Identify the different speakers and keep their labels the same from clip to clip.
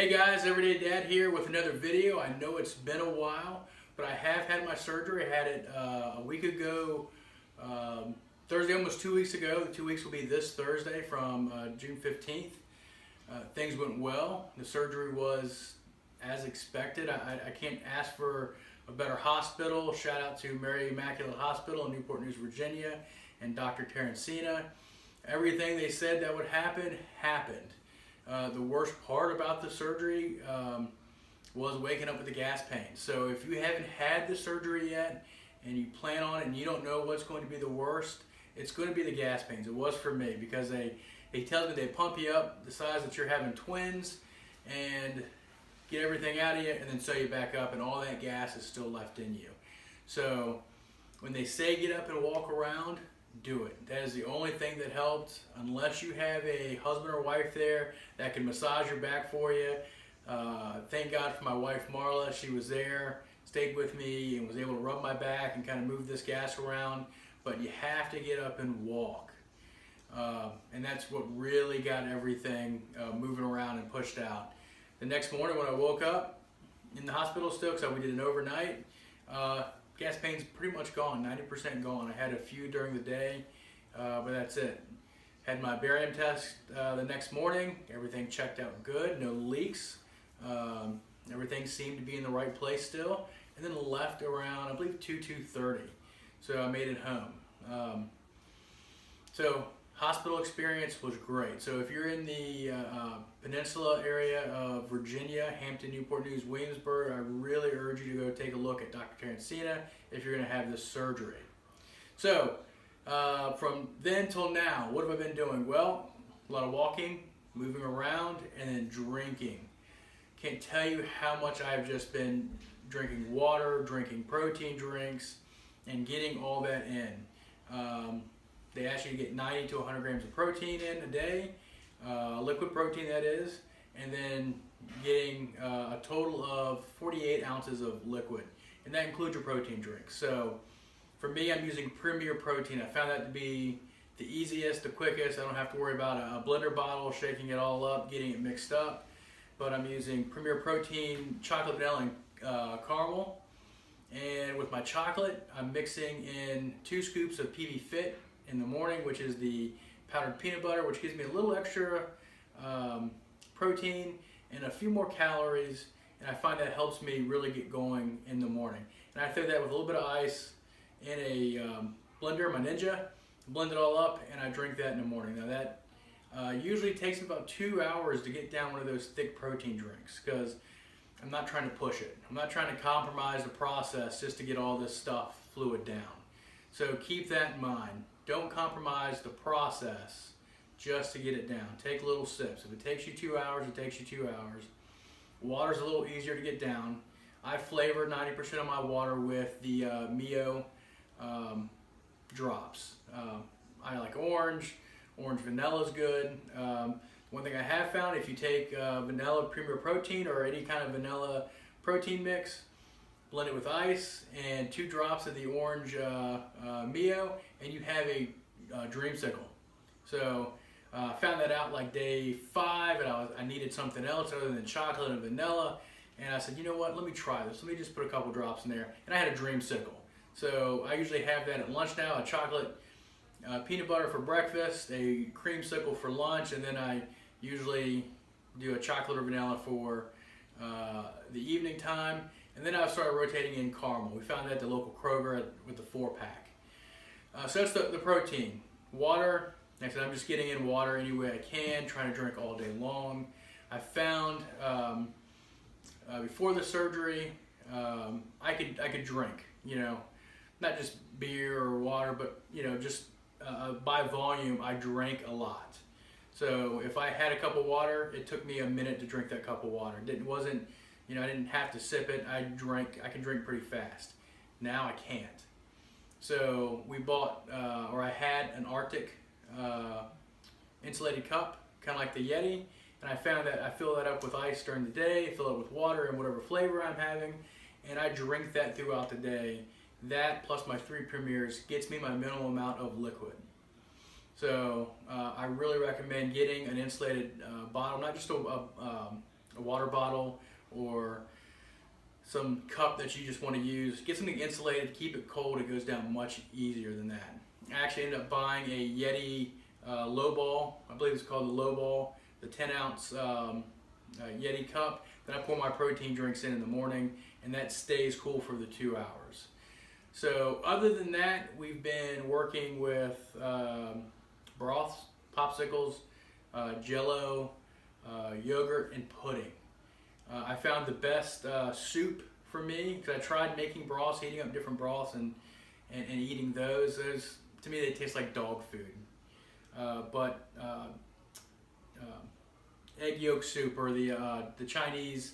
Speaker 1: Hey guys, Everyday Dad here with another video. I know it's been a while, but I have had my surgery. I had it a week ago, Thursday, almost 2 weeks ago. The 2 weeks will be this Thursday from June 15th. Things went well. The surgery was as expected. I can't ask for a better hospital. Shout out to Mary Immaculate Hospital in Newport News, Virginia, and Dr. Tarancina. Everything they said that would happen, happened. The worst part about the surgery was waking up with the gas pain. So if you haven't had the surgery yet and you plan on it and you don't know what's going to be the worst, it's going to be the gas pains. It was for me because they tell me they pump you up the size that you're having twins and get everything out of you and then sew you back up, and all that gas is still left in you. So when they say get up and walk around, do it. That is the only thing that helped, unless you have a husband or wife there that can massage your back for you. Thank God for my wife Marla. She was there, stayed with me, and was able to rub my back and kind of move this gas around. But you have to get up and walk. And that's what really got everything moving around and pushed out. The next morning when I woke up in the hospital still, because we did an overnight, gas pain's pretty much gone, 90% gone. I had a few during the day, but that's it. Had my barium test the next morning. Everything checked out good, no leaks. Everything seemed to be in the right place still. And then left around, I believe, 2:30. So I made it home. So hospital experience was great. So if you're in the peninsula area of Virginia, Hampton, Newport News, Williamsburg, I really urge you to go take a look at Dr. Tarancina if you're going to have this surgery. So from then till now, what have I been doing? Well, a lot of walking, moving around, and then drinking. Can't tell you how much I've just been drinking water, drinking protein drinks, and getting all that in. They ask you to get 90 to 100 grams of protein in a day, liquid protein that is, and then getting a total of 48 ounces of liquid, and that includes your protein drink. So for me, I'm using Premier Protein. I found that to be the easiest, the quickest. I don't have to worry about a blender bottle, shaking it all up, getting it mixed up, but I'm using Premier Protein chocolate, vanilla, and caramel. And with my chocolate, I'm mixing in 2 scoops of PB Fit in the morning, which is the powdered peanut butter, which gives me a little extra protein and a few more calories, and I find that helps me really get going in the morning. And I throw that with a little bit of ice in a blender, my Ninja, blend it all up, and I drink that in the morning. Now that usually takes about 2 hours to get down one of those thick protein drinks, because I'm not trying to push it. I'm not trying to compromise the process just to get all this stuff fluid down. So keep that in mind. Don't compromise the process just to get it down. Take little sips. If it takes you 2 hours, it takes you 2 hours. Water's a little easier to get down. I flavor 90% of my water with the Mio drops. I like orange. Orange vanilla is good. One thing I have found, if you take vanilla Premier Protein or any kind of vanilla protein mix, blend it with ice and 2 drops of the orange Mio, and you have a dreamsicle. So I found that out like day 5, and I needed something else other than chocolate and vanilla, and I said, you know what, let me try this. Let me just put a couple drops in there, and I had a dreamsicle. So I usually have that at lunch now, a chocolate peanut butter for breakfast, a creamsicle for lunch, and then I usually do a chocolate or vanilla for the evening time. And then I've started rotating in caramel. We found that at the local Kroger with the 4-pack. So that's the protein. Water, like I said, I'm just getting in water any way I can, trying to drink all day long. I found before the surgery, I could drink, you know, not just beer or water, but, you know, just by volume, I drank a lot. So if I had a cup of water, it took me a minute to drink that cup of water. It wasn't, you know, I didn't have to sip it. I can drink pretty fast. Now I can't. So we bought, or I had an Arctic insulated cup, kind of like the Yeti, and I found that I fill that up with ice during the day, fill it with water and whatever flavor I'm having, and I drink that throughout the day. That plus my 3 Premiers gets me my minimal amount of liquid. So I really recommend getting an insulated bottle, not just a a water bottle or some cup that you just want to use. Get something insulated, keep it cold, it goes down much easier than that. I actually ended up buying a Yeti low ball, I believe it's called the low ball, the 10 ounce Yeti cup that I pour my protein drinks in the morning, and that stays cool for the 2 hours. So other than that, we've been working with broths, popsicles, Jello, yogurt, and pudding. I found the best soup for me because I tried making broths, heating up different broths and eating those. Those, to me, they taste like dog food. But egg yolk soup, or the Chinese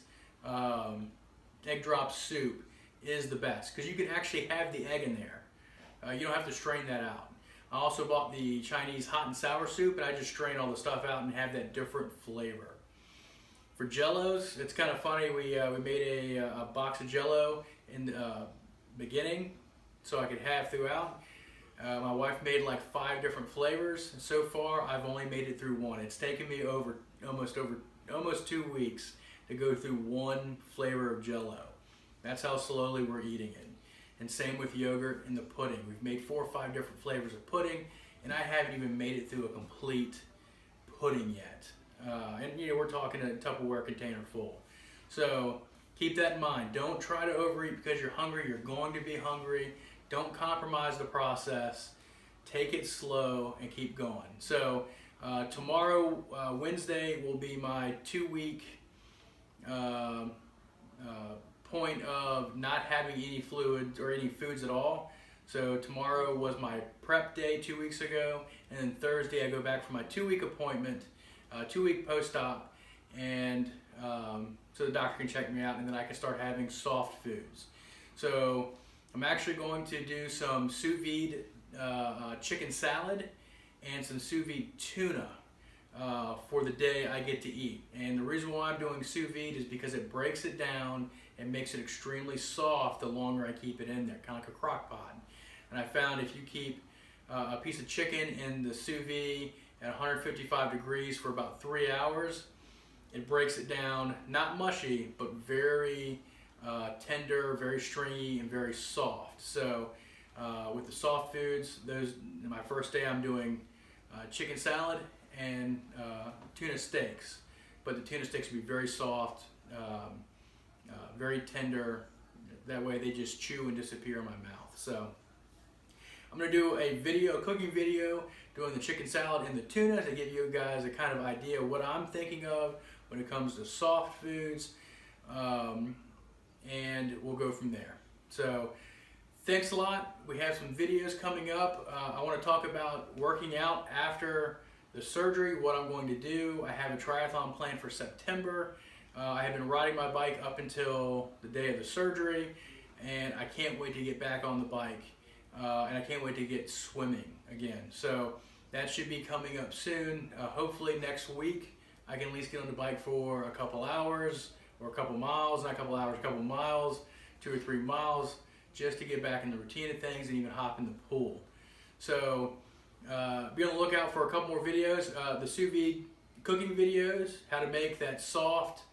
Speaker 1: egg drop soup, is the best because you can actually have the egg in there. You don't have to strain that out. I also bought the Chinese hot and sour soup, and I just strain all the stuff out and have that different flavor. For Jellos, it's kind of funny. We made a box of Jello in the beginning so I could have throughout. My wife made like 5 different flavors. So far, I've only made it through 1. It's taken me almost 2 weeks to go through 1 flavor of Jello. That's how slowly we're eating it. And same with yogurt and the pudding. We've made 4 or 5 different flavors of pudding, and I haven't even made it through a complete pudding yet. And you know, we're talking a Tupperware container full. So keep that in mind. Don't try to overeat because you're hungry. You're going to be hungry. Don't compromise the process. Take it slow and keep going. So tomorrow, Wednesday, will be my 2-week point of not having any fluids or any foods at all. So tomorrow was my prep day 2 weeks ago, and then Thursday I go back for my 2-week appointment, 2-week post-op, and so the doctor can check me out, and then I can start having soft foods. So I'm actually going to do some sous vide chicken salad and some sous vide tuna for the day I get to eat. And the reason why I'm doing sous vide is because it breaks it down and makes it extremely soft the longer I keep it in there, kind of like a crock pot. And I found if you keep a piece of chicken in the sous vide at 155 degrees for about 3 hours, it breaks it down, not mushy, but very tender, very stringy, and very soft. So with the soft foods, those, my first day I'm doing chicken salad and tuna steaks. But the tuna steaks will be very soft, very tender. That way they just chew and disappear in my mouth. So I'm going to do a cooking video doing the chicken salad and the tuna to give you guys a kind of idea of what I'm thinking of when it comes to soft foods, and we'll go from there. So thanks a lot. We have some videos coming up. I want to talk about working out after the surgery, what I'm going to do. I have a triathlon planned for September. I have been riding my bike up until the day of the surgery, and I can't wait to get back on the bike. And I can't wait to get swimming again. So that should be coming up soon. Hopefully next week I can at least get on the bike for a couple hours or a couple miles, not a couple hours, a couple miles, 2 or 3 miles, just to get back in the routine of things and even hop in the pool. So be on the lookout for a couple more videos. The sous vide cooking videos, how to make that soft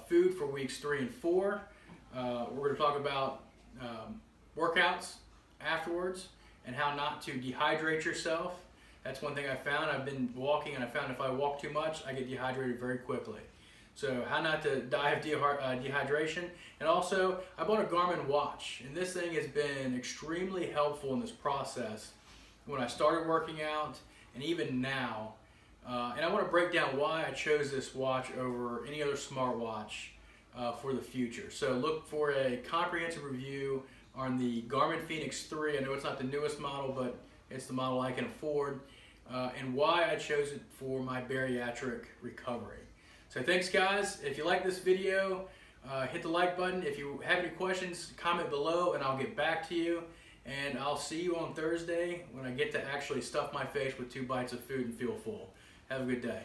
Speaker 1: food for weeks 3 and 4. We're going to talk about workouts afterwards and how not to dehydrate yourself. That's one thing I found. I've been walking, and I found if I walk too much, I get dehydrated very quickly. So how not to die of dehydration. And also, I bought a Garmin watch, and this thing has been extremely helpful in this process when I started working out and even now. And I want to break down why I chose this watch over any other smartwatch for the future. So look for a comprehensive review on the Garmin Fenix 3. I know it's not the newest model, but it's the model I can afford, and why I chose it for my bariatric recovery. So thanks guys. If you like this video, hit the like button. If you have any questions, comment below and I'll get back to you. And I'll see you on Thursday when I get to actually stuff my face with 2 bites of food and feel full. Have a good day.